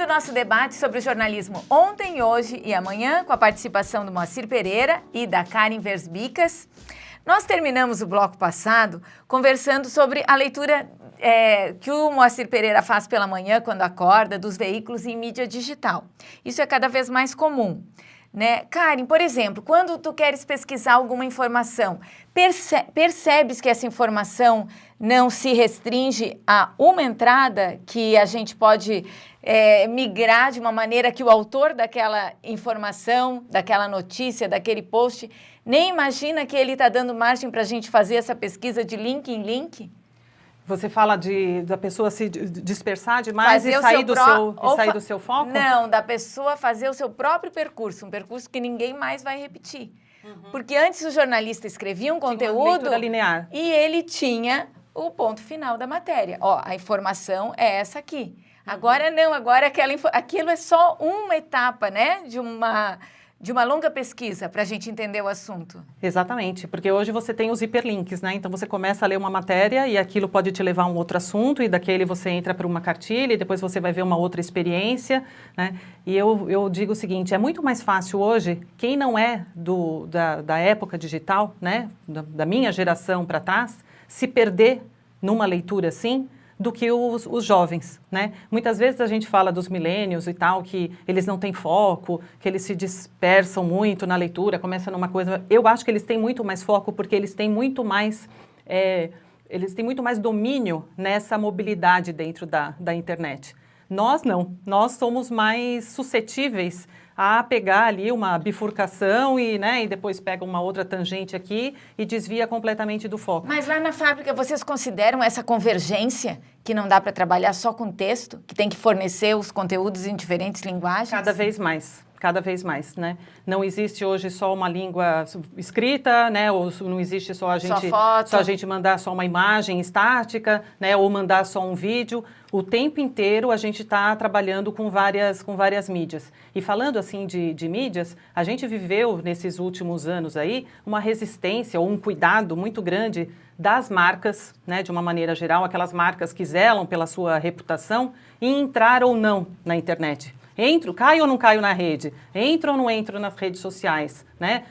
o nosso debate sobre o jornalismo ontem, hoje e amanhã, com a participação do Moacir Pereira e da Karen Versbicas. Nós terminamos o bloco passado conversando sobre a leitura que o Moacir Pereira faz pela manhã, quando acorda, dos veículos em mídia digital. Isso é cada vez mais comum, né? Karen, por exemplo, quando tu queres pesquisar alguma informação, percebes que essa informação não se restringe a uma entrada, que a gente pode migrar de uma maneira que o autor daquela informação, daquela notícia, daquele post, nem imagina que ele está dando margem para a gente fazer essa pesquisa de link em link? Você fala da pessoa se dispersar demais e sair do seu foco? Não, da pessoa fazer o seu próprio percurso, um percurso que ninguém mais vai repetir. Porque antes o jornalista escrevia um conteúdo linear. E ele tinha o ponto final da matéria. Ó, a informação é essa aqui. Agora não, agora aquilo é só uma etapa, né, de uma longa pesquisa para a gente entender o assunto. Exatamente, porque hoje você tem os hiperlinks, né? Então você começa a ler uma matéria e aquilo pode te levar a um outro assunto e daquele você entra para uma cartilha e depois você vai ver uma outra experiência, né? E eu digo o seguinte, é muito mais fácil hoje, quem não é da época digital, né? Da minha geração para trás, se perder numa leitura assim, do que os jovens, né? Muitas vezes a gente fala dos millennials e tal, que eles não têm foco, que eles se dispersam muito na leitura, começa numa coisa... Eu acho que eles têm muito mais foco porque eles têm muito mais domínio nessa mobilidade dentro da internet. Nós não, nós somos mais suscetíveis a pegar ali uma bifurcação e depois pega uma outra tangente aqui e desvia completamente do foco. Mas lá na fábrica vocês consideram essa convergência, que não dá para trabalhar só com texto, que tem que fornecer os conteúdos em diferentes linguagens? Cada vez mais, né? Não existe hoje só uma língua escrita, né? Ou não existe só a gente mandar só uma imagem estática, né? Ou mandar só um vídeo. O tempo inteiro a gente está trabalhando com várias mídias. E falando assim de mídias, a gente viveu nesses últimos anos aí uma resistência ou um cuidado muito grande das marcas, né? De uma maneira geral, aquelas marcas que zelam pela sua reputação em entrar ou não na internet. Caio ou não caio na rede? Entro ou não entro nas redes sociais? Né?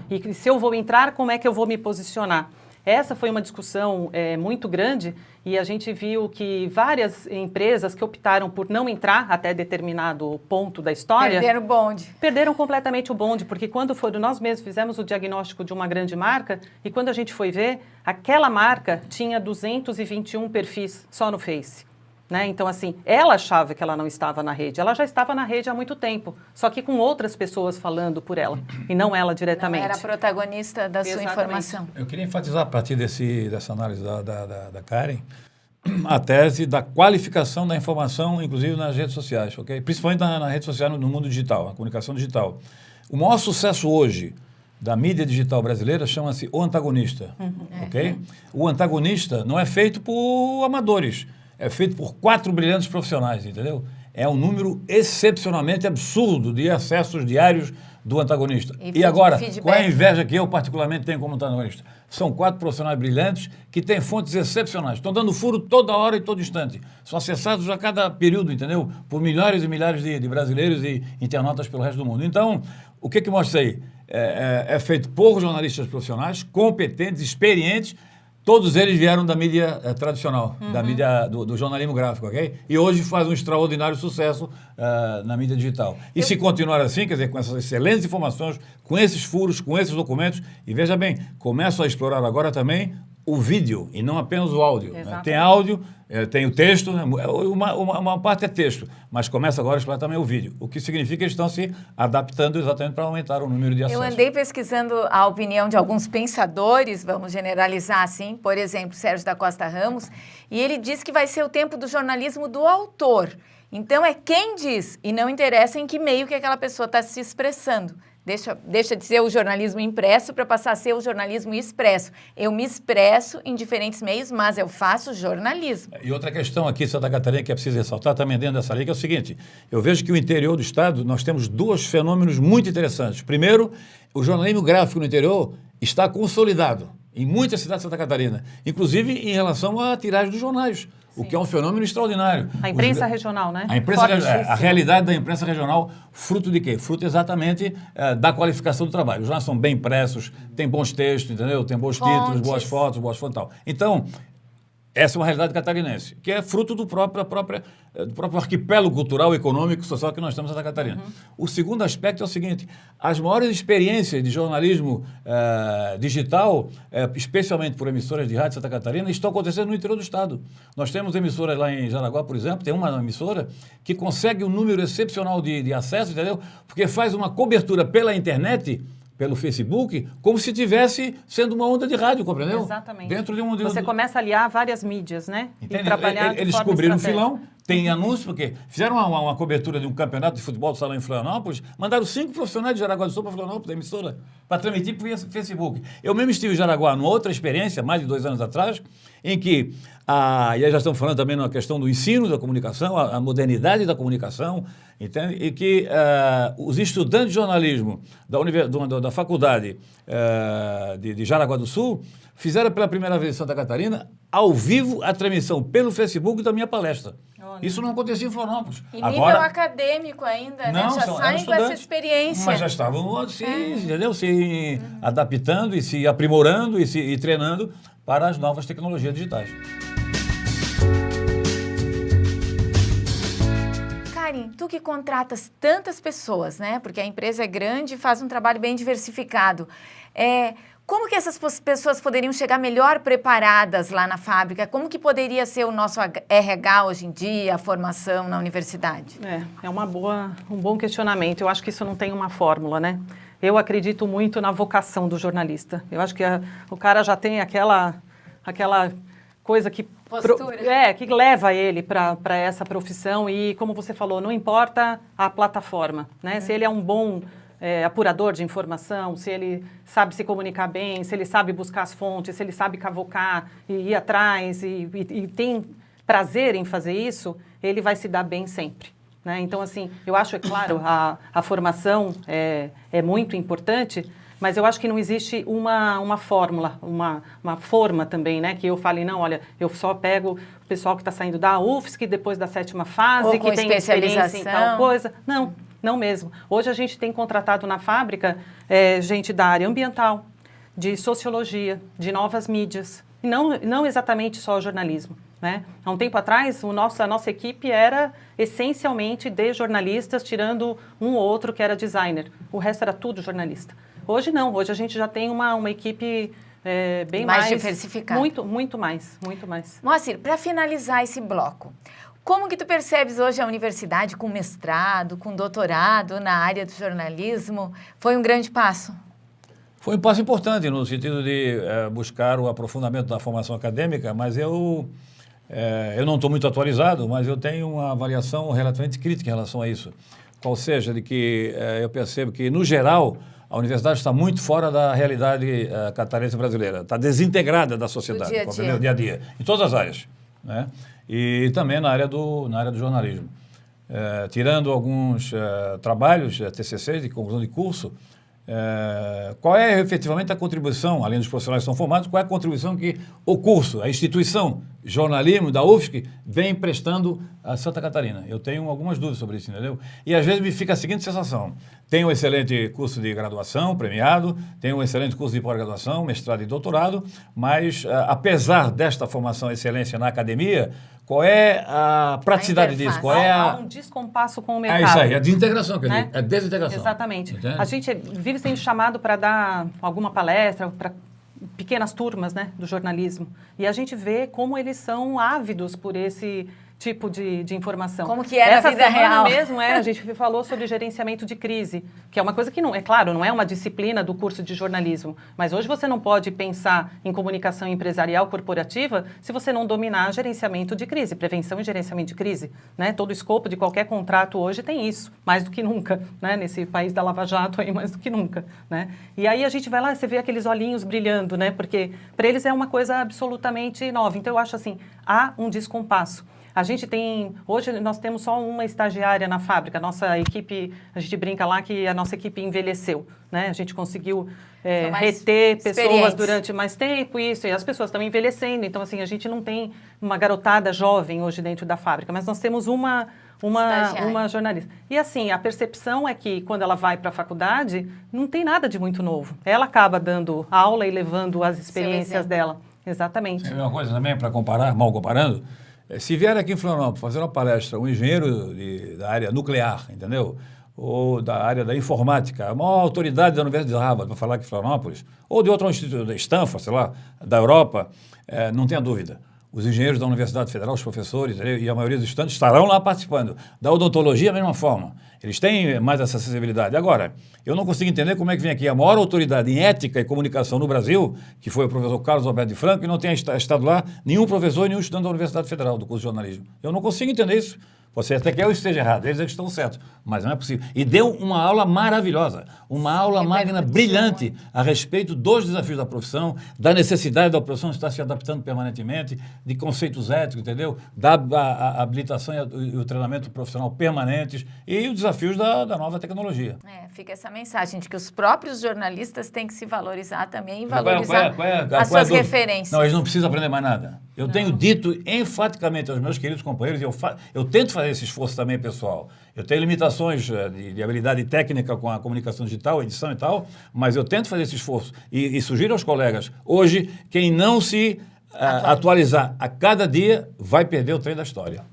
E se eu vou entrar, como é que eu vou me posicionar? Essa foi uma discussão muito grande e a gente viu que várias empresas que optaram por não entrar até determinado ponto da história... Perderam o bonde. Perderam completamente o bonde, porque nós mesmos fizemos o diagnóstico de uma grande marca e quando a gente foi ver, aquela marca tinha 221 perfis só no Face. Né? Então, assim, ela achava que ela não estava na rede. Ela já estava na rede há muito tempo, só que com outras pessoas falando por ela, e não ela diretamente. Não era protagonista da sua informação. Eu queria enfatizar, a partir dessa análise da Karen, a tese da qualificação da informação, inclusive nas redes sociais, ok? Principalmente na rede social, no mundo digital, na comunicação digital. O maior sucesso hoje da mídia digital brasileira chama-se O Antagonista, ok? O Antagonista não é feito por amadores, é feito por 4 brilhantes profissionais, entendeu? É um número excepcionalmente absurdo de acessos diários do Antagonista. E agora, qual é a inveja que eu particularmente tenho como antagonista? São 4 profissionais brilhantes que têm fontes excepcionais. Estão dando furo toda hora e todo instante. São acessados a cada período, entendeu? Por milhares e milhares de brasileiros e internautas pelo resto do mundo. Então, o que mostra aí? É feito por jornalistas profissionais, competentes, experientes. Todos eles vieram da mídia tradicional, da mídia do jornalismo gráfico, ok? E hoje faz um extraordinário sucesso na mídia digital. E se continuar assim, quer dizer, com essas excelentes informações, com esses furos, com esses documentos, e veja bem, começam a explorar agora também o vídeo e não apenas o áudio. Né? Tem áudio, tem o texto, né? uma parte é texto, mas começa agora a explorar também o vídeo, o que significa que eles estão se adaptando exatamente para aumentar o número de acessos. Eu andei pesquisando a opinião de alguns pensadores, vamos generalizar assim, por exemplo, Sérgio da Costa Ramos, e ele diz que vai ser o tempo do jornalismo do autor. Então é quem diz, e não interessa em que meio que aquela pessoa está se expressando. Deixa de ser o jornalismo impresso para passar a ser o jornalismo expresso. Eu me expresso em diferentes meios, mas eu faço jornalismo. E outra questão aqui, Santa Catarina, que é preciso ressaltar também dentro dessa lei, que é o seguinte, eu vejo que o interior do estado, nós temos 2 fenômenos muito interessantes. Primeiro, o jornalismo gráfico no interior está consolidado em muitas cidades de Santa Catarina, inclusive em relação à tiragem dos jornais. o que é um fenômeno extraordinário. A imprensa regional, né? A realidade da imprensa regional, fruto de quê? Fruto exatamente da qualificação do trabalho. Os jornais são bem impressos, tem bons textos, entendeu? Tem bons títulos, boas fotos e tal. Então, essa é uma realidade catarinense, que é fruto do próprio arquipélago cultural, econômico, social que nós temos em Santa Catarina. O segundo aspecto é o seguinte: as maiores experiências de jornalismo digital, especialmente por emissoras de rádio de Santa Catarina, estão acontecendo no interior do estado. Nós temos emissoras lá em Jaraguá, por exemplo, tem uma emissora que consegue um número excepcional de acesso, entendeu? Porque faz uma cobertura pela internet, pelo Facebook, como se tivesse sendo uma onda de rádio, compreendeu? Exatamente. Dentro de Você começa a aliar várias mídias, né? Entende? E trabalhar Eles cobriram um filão, tem anúncio, porque fizeram uma cobertura de um campeonato de futebol do salão em Florianópolis, mandaram 5 profissionais de Jaraguá do Sul para Florianópolis, da emissora, para transmitir por Facebook. Eu mesmo estive em Jaraguá numa outra experiência, mais de 2 anos atrás, em que, e aí já estamos falando também na questão do ensino da comunicação, a modernidade da comunicação, entende? E que os estudantes de jornalismo da faculdade de Jaraguá do Sul fizeram pela primeira vez em Santa Catarina, ao vivo, a transmissão pelo Facebook da minha palestra. Olha. Isso não acontecia em Florianópolis. E nível acadêmico ainda, né? Já saem com essa experiência. Mas já estavam se adaptando e se aprimorando e treinando para as novas tecnologias digitais. Karen, tu que contratas tantas pessoas, né? Porque a empresa é grande e faz um trabalho bem diversificado. Como que essas pessoas poderiam chegar melhor preparadas lá na fábrica? Como que poderia ser o nosso RH hoje em dia, a formação na universidade? É um bom questionamento. Eu acho que isso não tem uma fórmula, né? Eu acredito muito na vocação do jornalista. Eu acho que o cara já tem aquela coisa que que leva ele para essa profissão e, como você falou, não importa a plataforma, né? Se ele é um bom apurador de informação, se ele sabe se comunicar bem, se ele sabe buscar as fontes, se ele sabe cavocar e ir atrás e tem prazer em fazer isso, ele vai se dar bem sempre, né? Então, assim, eu acho, é claro, a formação é muito importante, mas eu acho que não existe uma fórmula, uma forma também, né? Que eu fale, não, olha, eu só pego o pessoal que está saindo da UFSC depois da 7ª fase, que tem experiência em tal coisa. Não mesmo. Hoje a gente tem contratado na fábrica gente da área ambiental, de sociologia, de novas mídias, e não exatamente só o jornalismo, né? Há um tempo atrás, a nossa equipe era essencialmente de jornalistas, tirando um ou outro que era designer. O resto era tudo jornalista. Hoje não, hoje a gente já tem uma equipe bem mais diversificada. Muito mais. Moacir, para finalizar esse bloco, como que tu percebes hoje a universidade com mestrado, com doutorado na área do jornalismo? Foi um grande passo? Foi um passo importante no sentido de buscar o aprofundamento da formação acadêmica, mas eu não estou muito atualizado, mas eu tenho uma avaliação relativamente crítica em relação a isso. Qual seja, de que eu percebo que, no geral, a universidade está muito fora da realidade catarinense brasileira, está desintegrada da sociedade, dia a dia, em todas as áreas, né? E também na área do jornalismo. Tirando alguns trabalhos, TCCs, de conclusão de curso, qual é efetivamente a contribuição, além dos profissionais que são formados, qual é a contribuição que o curso, a instituição jornalismo da UFSC vem prestando a Santa Catarina? Eu tenho algumas dúvidas sobre isso, entendeu? E às vezes me fica a seguinte sensação: tenho um excelente curso de graduação, premiado, tenho um excelente curso de pós-graduação, mestrado e doutorado, mas apesar desta formação excelência na academia, qual é a praticidade disso? Há um descompasso com o mercado. É isso aí, a desintegração, quer dizer, a desintegração. Exatamente. Entende? A gente vive sendo chamado para dar alguma palestra, para pequenas turmas, né, do jornalismo. E a gente vê como eles são ávidos por esse tipo de informação. Como que é na vida real. Mesmo, a gente falou sobre gerenciamento de crise, que é uma coisa que, não é uma disciplina do curso de jornalismo, mas hoje você não pode pensar em comunicação empresarial corporativa se você não dominar gerenciamento de crise, prevenção e gerenciamento de crise, né? Todo o escopo de qualquer contrato hoje tem isso, mais do que nunca, né? Nesse país da Lava Jato aí, mais do que nunca, né? E aí a gente vai lá, você vê aqueles olhinhos brilhando, né? Porque para eles é uma coisa absolutamente nova. Então eu acho assim, há um descompasso. A gente tem, hoje nós temos só uma estagiária na fábrica, nossa equipe, a gente brinca lá que a nossa equipe envelheceu, né? A gente conseguiu reter pessoas durante mais tempo, isso, e as pessoas estão envelhecendo, então assim, a gente não tem uma garotada jovem hoje dentro da fábrica, mas nós temos uma jornalista. E assim, a percepção é que quando ela vai para a faculdade, não tem nada de muito novo. Ela acaba dando aula e levando as experiências dela. Exatamente. É uma coisa também, para comparar, mal comparando, se vier aqui em Florianópolis fazer uma palestra, um engenheiro da área nuclear, entendeu? Ou da área da informática, a maior autoridade da Universidade de Harvard, para falar aqui em Florianópolis, ou de outro instituto, da Stanford, sei lá, da Europa, não tenha dúvida. Os engenheiros da Universidade Federal, os professores e a maioria dos estudantes estarão lá participando. Da odontologia, a mesma forma. Eles têm mais essa acessibilidade. Agora, eu não consigo entender como é que vem aqui a maior autoridade em ética e comunicação no Brasil, que foi o professor Carlos Alberto de Franco, e não tem estado lá nenhum professor e nenhum estudante da Universidade Federal do curso de jornalismo. Eu não consigo entender isso. Você até que eu esteja errado, eles é que estão certos, mas não é possível. E deu uma aula maravilhosa, uma aula magna, brilhante, a respeito dos desafios da profissão, da necessidade da profissão estar se adaptando permanentemente, de conceitos éticos, entendeu? Da habilitação e o treinamento profissional permanentes e os desafios da nova tecnologia. Fica essa mensagem de que os próprios jornalistas têm que se valorizar também e valorizar as suas referências. Não, eles não precisam aprender mais nada. Eu tenho dito enfaticamente aos meus queridos companheiros, eu tento fazer esse esforço também, pessoal. Eu tenho limitações de habilidade técnica com a comunicação digital, edição e tal, mas eu tento fazer esse esforço. E sugiro aos colegas, hoje, quem não se atualizar a cada dia vai perder o trem da história.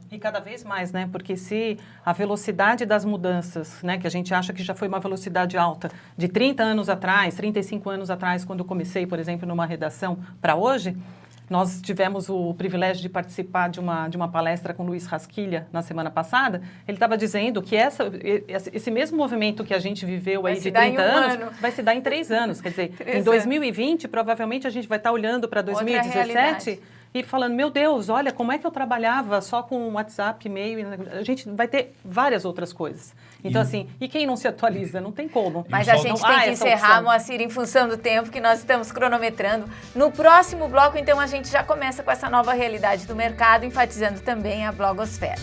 E cada vez mais, né? Porque se a velocidade das mudanças, né, que a gente acha que já foi uma velocidade alta, de 30 anos atrás, 35 anos atrás, quando eu comecei, por exemplo, numa redação, para hoje, nós tivemos o privilégio de participar de uma palestra com o Luiz Rasquilha na semana passada. Ele estava dizendo que esse mesmo movimento que a gente viveu aí de 30 anos vai se dar em 3 anos. Quer dizer, em 2020, provavelmente a gente vai estar olhando para 2017 e falando, meu Deus, olha, como é que eu trabalhava só com WhatsApp, e-mail, a gente vai ter várias outras coisas. Então, assim, e quem não se atualiza? Não tem como. Mas a gente tem que encerrar, Moacir, em função do tempo que nós estamos cronometrando. No próximo bloco, então, a gente já começa com essa nova realidade do mercado, enfatizando também a blogosfera.